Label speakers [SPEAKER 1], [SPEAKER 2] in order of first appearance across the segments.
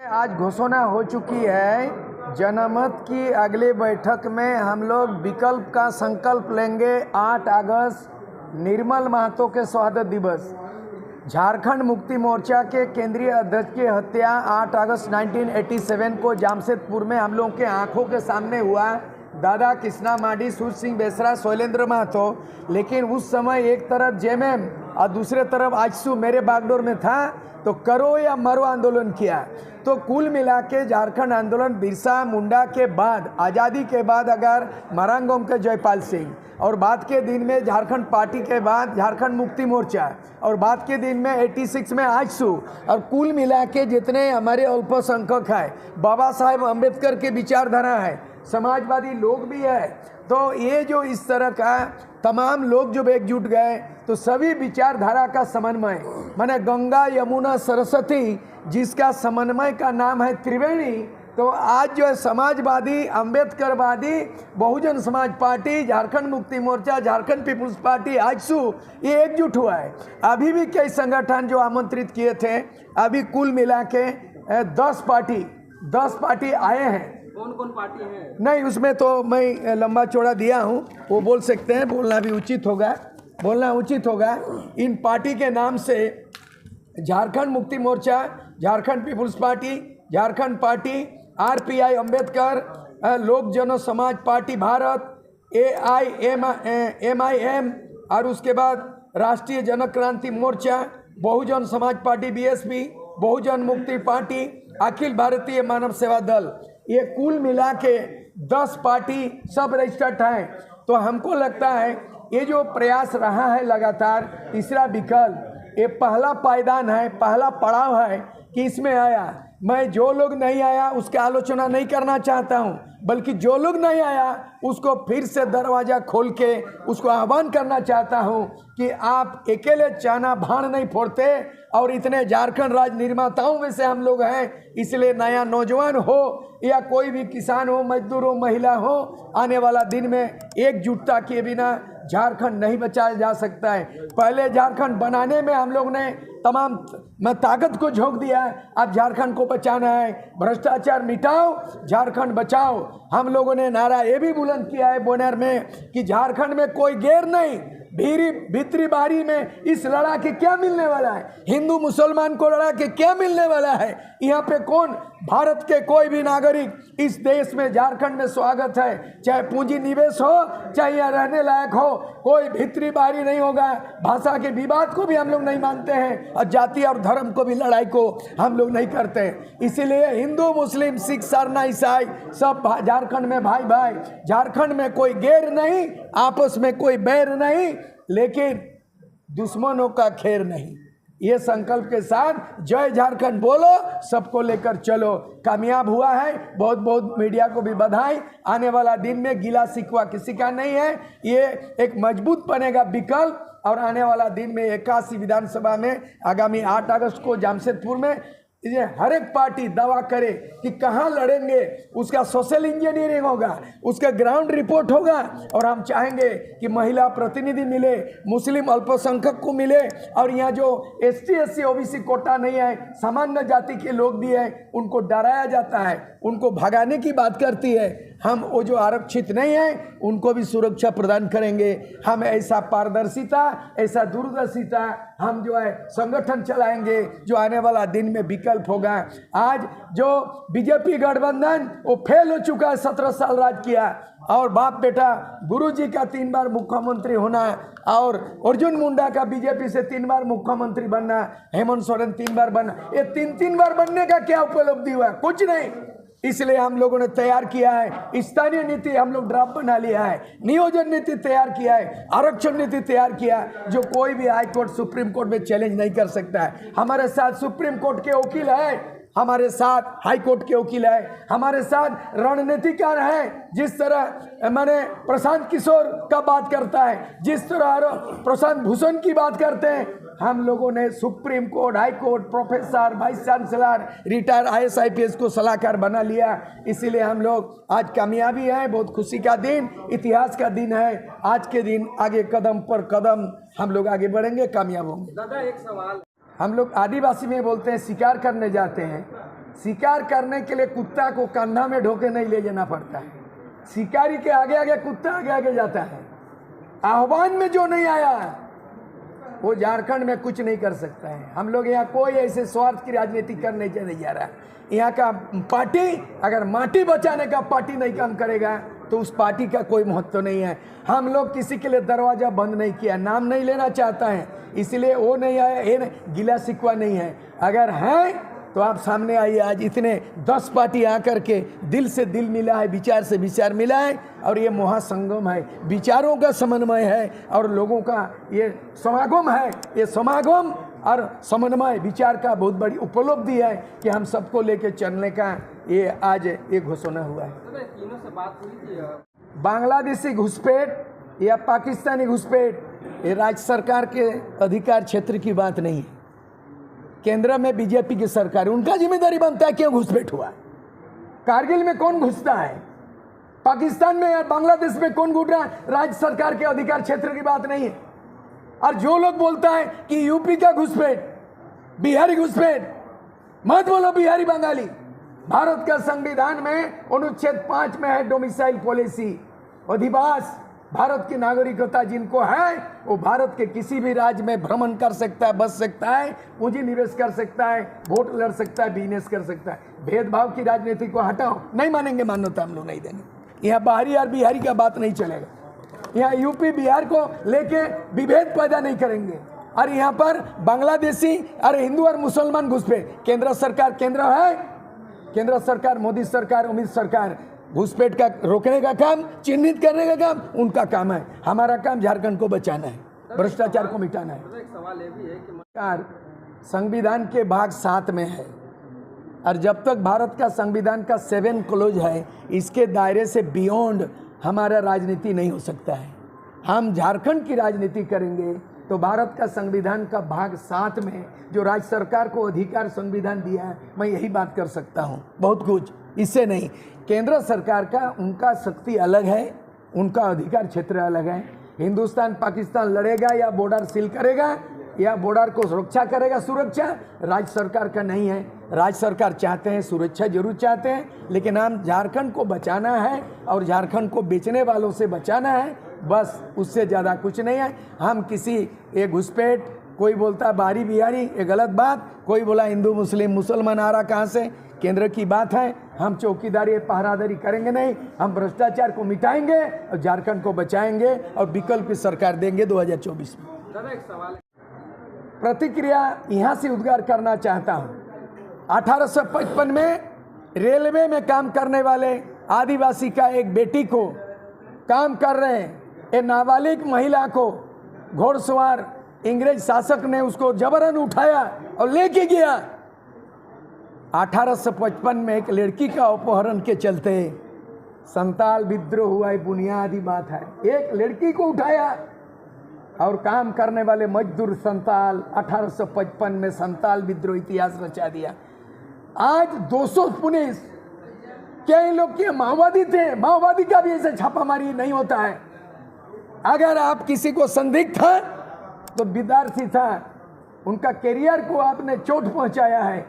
[SPEAKER 1] आज घोषणा हो चुकी है जनमत की अगली बैठक में हम लोग विकल्प का संकल्प लेंगे। 8 अगस्त निर्मल महतो के शहादत दिवस। झारखंड मुक्ति मोर्चा के केंद्रीय अध्यक्ष की हत्या 8 अगस्त 1987 को जामशेदपुर में हम लोगों के आंखों के सामने हुआ। दादा कृष्णा माडी, सूर्य सिंह बेसरा, शैलेंद्र महतो। लेकिन उस समय एक तरफ जेएमएम और दूसरे तरफ आजसू मेरे बागडोर में था, तो करो या मरो आंदोलन किया। तो कुल मिला के झारखंड आंदोलन बिरसा मुंडा के बाद, आज़ादी के बाद अगर मरांगोम के जयपाल सिंह, और बाद के दिन में झारखंड पार्टी के बाद झारखंड मुक्ति मोर्चा, और बाद के दिन में 86 में आजसू, और कुल मिला के जितने हमारे अल्पसंख्यक है, बाबा साहेब अम्बेडकर के विचारधारा है, समाजवादी लोग भी है, तो ये जो इस तरह का तमाम लोग जब एकजुट गए तो सभी विचारधारा का समन्वय, माने गंगा यमुना सरस्वती जिसका समन्वय का नाम है त्रिवेणी, तो आज जो है Samajwadi, अम्बेडकरवादी, Bahujan Samaj party, Jharkhand Mukti Morcha, Jharkhand people's party, AJSU, ये एकजुट हुआ है। अभी भी कई संगठन जो आमंत्रित किए थे, अभी कुल मिला के 10 पार्टी आए हैं।
[SPEAKER 2] कौन कौन पार्टी है?
[SPEAKER 1] नहीं, उसमें तो मैं लंबा चौड़ा दिया हूँ, वो बोल सकते हैं, बोलना भी उचित होगा, बोलना उचित होगा। इन पार्टी के नाम से Jharkhand Mukti Morcha, Jharkhand people's party, Jharkhand party, RPI Ambedkar, Lok Jan समाज पार्टी भारत, एआईएमआईएम, और उसके बाद राष्ट्रीय जनक्रांति मोर्चा, बहुजन समाज पार्टी बीएसपी, बहुजन मुक्ति पार्टी, अखिल भारतीय मानव सेवा दल, ये कुल मिला के 10 पार्टी सब रजिस्टर्ड हैं। तो हमको लगता है ये जो प्रयास रहा है लगातार, तीसरा विकल्प, ये पहला पायदान है, पहला पड़ाव है कि इसमें आया। मैं जो लोग नहीं आया उसकी आलोचना नहीं करना चाहता हूँ, बल्कि जो लोग नहीं आया उसको फिर से दरवाज़ा खोल के उसको आह्वान करना चाहता हूँ कि आप अकेले चाना भाण नहीं फोड़ते, और इतने झारखंड राज्य निर्माताओं में से हम लोग हैं, इसलिए नया नौजवान हो या कोई भी किसान हो, मजदूर हो, महिला हो, आने वाला दिन में एकजुटता के बिना झारखंड नहीं बचाया जा सकता है। पहले झारखंड बनाने में हम लोग ने तमाम ताकत को झोंक दिया है, अब झारखंड को बचाना है। भ्रष्टाचार मिटाओ, झारखंड बचाओ। हम लोगों ने नारा ये भी बुलंद किया है बोनेर में कि झारखंड में कोई गैर नहीं, भीतरी बारी में इस लड़ा के क्या मिलने वाला है, हिंदू मुसलमान को लड़ा के क्या मिलने वाला है। यहाँ पे कौन, भारत के कोई भी नागरिक इस देश में, झारखंड में स्वागत है, चाहे पूंजी निवेश हो, चाहे यहाँ रहने लायक हो, कोई भीतरी बारी नहीं होगा। भाषा के विवाद को भी हम लोग नहीं मानते हैं, और जाति और धर्म को भी लड़ाई को हम लोग नहीं करते हैं। इसीलिए हिंदू, मुस्लिम, सिख, सरना, ईसाई सब झारखंड में भाई भाई। झारखंड में कोई गैर नहीं, आपस में कोई बैर नहीं, लेकिन दुश्मनों का खैर नहीं। ये संकल्प के साथ जय झारखंड बोलो, सबको लेकर चलो। कामयाब हुआ है, बहुत बहुत मीडिया को भी बधाई। आने वाला दिन में गिला शिकवा किसी का नहीं है, ये एक मजबूत बनेगा विकल्प। और आने वाला दिन में 81 विधानसभा में आगामी 8 अगस्त को जामशेदपुर में ये हर एक पार्टी दावा करे कि कहाँ लड़ेंगे, उसका सोशल इंजीनियरिंग होगा, उसका ग्राउंड रिपोर्ट होगा। और हम चाहेंगे कि महिला प्रतिनिधि मिले, मुस्लिम अल्पसंख्यक को मिले, और यहाँ जो ST SC OBC कोटा नहीं है, सामान्य जाति के लोग भी हैं, उनको डराया जाता है, उनको भगाने की बात करती है। हम वो जो आरक्षित नहीं है उनको भी सुरक्षा प्रदान करेंगे। हम ऐसा पारदर्शिता, ऐसा दूरदर्शिता हम जो है संगठन चलाएंगे जो आने वाला दिन में विकल्प होगा। आज जो बीजेपी गठबंधन वो फेल हो चुका है, 17 साल राज किया, और बाप बेटा गुरुजी का 3 बार मुख्यमंत्री होना, और अर्जुन मुंडा का बीजेपी से 3 बार मुख्यमंत्री बनना, हेमंत सोरेन 3 बार बनना, ये 3 बार बनने का क्या उपलब्धि हुआ? कुछ नहीं। इसलिए हम लोगों ने तैयार किया है स्थानीय नीति, हम लोग ड्राफ्ट बना लिया है, नियोजन नीति तैयार किया है, आरक्षण नीति तैयार किया, जो कोई भी हाई कोर्ट, सुप्रीम कोर्ट में चैलेंज नहीं कर सकता है। हमारे साथ सुप्रीम कोर्ट के वकील है, हमारे साथ हाई कोर्ट के वकील है, हमारे साथ रणनीतिकार है। जिस तरह मैंने प्रशांत किशोर का बात करता है, जिस तरह प्रशांत भूषण की बात करते हैं, हम लोगों ने supreme court, high court, professor, vice chancellor, retire IAS IPS को सलाहकार बना लिया। इसीलिए हम लोग आज कामयाबी है, बहुत खुशी का दिन, इतिहास का दिन है। आज के दिन आगे कदम पर कदम हम लोग आगे बढ़ेंगे, कामयाब होंगे।
[SPEAKER 2] दादा एक सवाल,
[SPEAKER 1] हम लोग आदिवासी में बोलते हैं शिकार करने जाते हैं, शिकार करने के लिए कुत्ता को कंधा में ढोके नहीं ले जाना पड़ता है, शिकारी के आगे आगे कुत्ता आगे आगे जाता है। आह्वान में जो नहीं आया वो झारखंड में कुछ नहीं कर सकता है। हम लोग यहाँ कोई ऐसे स्वार्थ की राजनीति करने नहीं जा रहा है। यहाँ का पार्टी अगर माटी बचाने का पार्टी नहीं काम करेगा तो उस पार्टी का कोई महत्व नहीं है। हम लोग किसी के लिए दरवाजा बंद नहीं किया, नाम नहीं लेना चाहता है इसलिए वो नहीं आया, ये गिला शिकवा नहीं है। अगर है तो आप सामने आइए। आज इतने 10 पार्टी आकर के दिल से दिल मिला है, विचार से विचार मिला है और ये महासंगम है, विचारों का समन्वय है और लोगों का ये समागम है। ये समागम और समन्वय विचार का बहुत बड़ी उपलब्धि है कि हम सबको लेके चलने का ये आज ये घोषणा हुआ है।
[SPEAKER 2] तीनों से बात हुई थी।
[SPEAKER 1] बांग्लादेशी घुसपैठ या पाकिस्तानी घुसपैठ ये राज्य सरकार के अधिकार क्षेत्र की बात नहीं है। केंद्र में बीजेपी की सरकार, उनका जिम्मेदारी बनता है क्यों घुसपैठ हुआ। कारगिल में कौन घुसता है, पाकिस्तान में या बांग्लादेश में कौन घुस रहा है, राज्य सरकार के अधिकार क्षेत्र की बात नहीं है। और जो लोग बोलता है कि यूपी का घुसपैठ, बिहारी घुसपैठ, मत बोलो बिहारी बंगाली। भारत का संविधान में अनुच्छेद 5 में है डोमिसाइल पॉलिसी, अधिवास। भारत की नागरिकता जिनको है वो भारत के किसी भी राज्य में भ्रमण कर सकता है, बस सकता है, पूंजी निवेश कर सकता है, वोट लड़ सकता है, बिजनेस कर सकता है। भेदभाव की राजनीति को हटाओ, नहीं मानेंगे, मान्यता हम लोग नहीं देंगे। यहाँ बाहरी और बिहारी का बात नहीं चलेगा। यहाँ यूपी बिहार को लेके विभेद पैदा नहीं करेंगे। और यहाँ पर बांग्लादेशी और हिंदू और मुसलमान घुसपैठ, केंद्र सरकार केंद्र है, केंद्र सरकार मोदी सरकार अमित सरकार घुसपैठ का रोकने का काम, चिन्हित करने का काम उनका काम है। हमारा काम झारखंड को बचाना है, भ्रष्टाचार को मिटाना है।
[SPEAKER 2] एक सवाल ये भी है कि
[SPEAKER 1] संविधान के भाग 7 में है और जब तक भारत का संविधान का 7 क्लोज है इसके दायरे से बियॉन्ड हमारा राजनीति नहीं हो सकता है। हम झारखंड की राजनीति करेंगे तो भारत का संविधान का भाग 7 में जो राज्य सरकार को अधिकार संविधान दिया है, मैं यही बात कर सकता हूँ, बहुत कुछ इससे नहीं। केंद्र सरकार का उनका शक्ति अलग है, उनका अधिकार क्षेत्र अलग है। हिंदुस्तान पाकिस्तान लड़ेगा या बॉर्डर सील करेगा या बॉर्डर को सुरक्षा करेगा, सुरक्षा राज्य सरकार का नहीं है। राज्य सरकार चाहते हैं, सुरक्षा जरूर चाहते हैं, लेकिन हम झारखंड को बचाना है और झारखंड को बेचने वालों से बचाना है, बस उससे ज़्यादा कुछ नहीं है। हम किसी एक घुसपैठ, कोई बोलता बाहरी बिहारी, ये गलत बात, कोई बोला हिंदू मुस्लिम, मुसलमान आ रहा कहाँ से, केंद्र की बात है। हम चौकीदारी पहरादारी करेंगे नहीं, हम भ्रष्टाचार को मिटाएंगे और झारखंड को बचाएंगे और विकल्प की सरकार देंगे 2024 में।
[SPEAKER 2] दादा एक सवाल है,
[SPEAKER 1] प्रतिक्रिया यहाँ से उद्गार करना चाहता हूँ। 1855 में रेलवे में काम करने वाले आदिवासी का एक बेटी को काम कर रहे एक नाबालिग महिला को घोड़सवार इंग्रेज शासक ने उसको जबरन उठाया और लेके गया। 1855 में एक लड़की का अपहरण के चलते संताल विद्रोह हुआ, बुनियादी बात है। एक लड़की को उठाया और काम करने वाले मजदूर संताल, 1855 में संताल विद्रोह इतिहास रचा दिया। आज 200 पुलिस, क्या इन लोग के माओवादी थे? माओवादी का भी ऐसे छापामारी नहीं होता है। अगर आप किसी को संदिग्ध था तो विद्यार्थी था, उनका करियर को आपने चोट पहुंचाया है,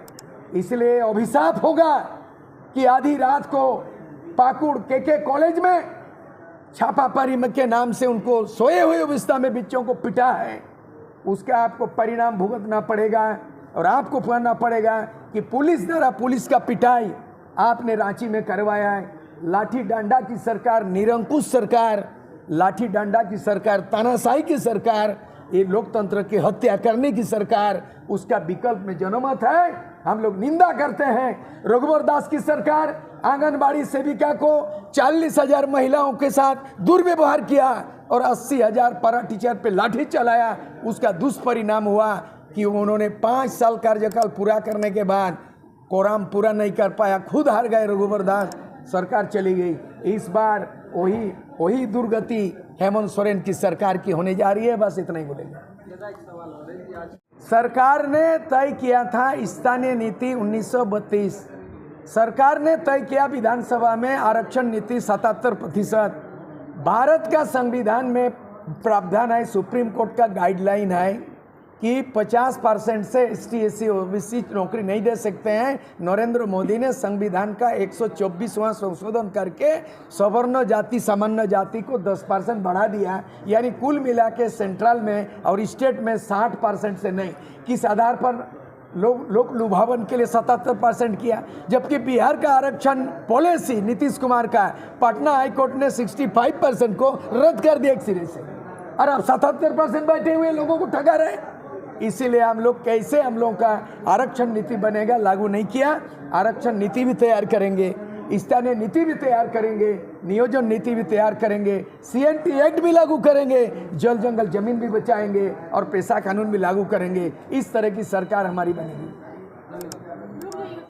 [SPEAKER 1] इसलिए अभिशाप होगा कि आधी रात को पाकुड़ के कॉलेज में छापामारी के नाम से उनको सोए हुए अवस्था में बच्चों को पिटा है। उसका आपको परिणाम भुगतना पड़ेगा और आपको पढ़ना पड़ेगा कि पुलिस द्वारा पुलिस का पिटाई आपने रांची में करवाया है। लाठी डंडा की सरकार, निरंकुश सरकार, लाठी डंडा की सरकार, तानाशाही की सरकार, ये लोकतंत्र की हत्या करने की सरकार, उसका विकल्प में जनमत है। हम लोग निंदा करते हैं। रघुवर दास की सरकार आंगनबाड़ी सेविका को 40,000 महिलाओं के साथ दुर्व्यवहार किया और 80,000 पारा टीचर पे लाठी चलाया। उसका दुष्परिणाम हुआ कि उन्होंने 5 साल कार्यकाल पूरा करने के बाद कोराम पूरा नहीं कर पाया, खुद हार गए रघुवर दास, सरकार चली गई। इस बार वही दुर्गति हेमंत सोरेन की सरकार की होने जा रही है। बस इतना ही बोलेंगे। सरकार ने तय किया था स्थानीय नीति 1932, सरकार ने तय किया विधानसभा में आरक्षण नीति 77%। भारत का संविधान में प्रावधान है, सुप्रीम कोर्ट का गाइडलाइन है कि 50% से ST/SC OBC नौकरी नहीं दे सकते हैं। नरेंद्र मोदी ने संविधान का 124वां संशोधन करके सवर्ण जाति सामान्य जाति को 10% बढ़ा दिया, यानी कुल मिला के सेंट्रल में और स्टेट में 60% से नहीं, किस आधार पर लोग लुभावन के लिए 77% किया। जबकि बिहार का आरक्षण पॉलिसी नीतीश कुमार का पटना हाईकोर्ट ने 65% को रद्द कर दिया एक सिरे से, और अब 77% बैठे हुए लोगों को ठगा रहे। इसीलिए हम लोग कैसे हम लोगों का आरक्षण नीति बनेगा, लागू नहीं किया। आरक्षण नीति भी तैयार करेंगे, स्थानीय नीति भी तैयार करेंगे, नियोजन नीति भी तैयार करेंगे, CNT एक्ट भी लागू करेंगे, जल जंगल जमीन भी बचाएंगे और पेशा कानून भी लागू करेंगे। इस तरह की सरकार हमारी बनेगी।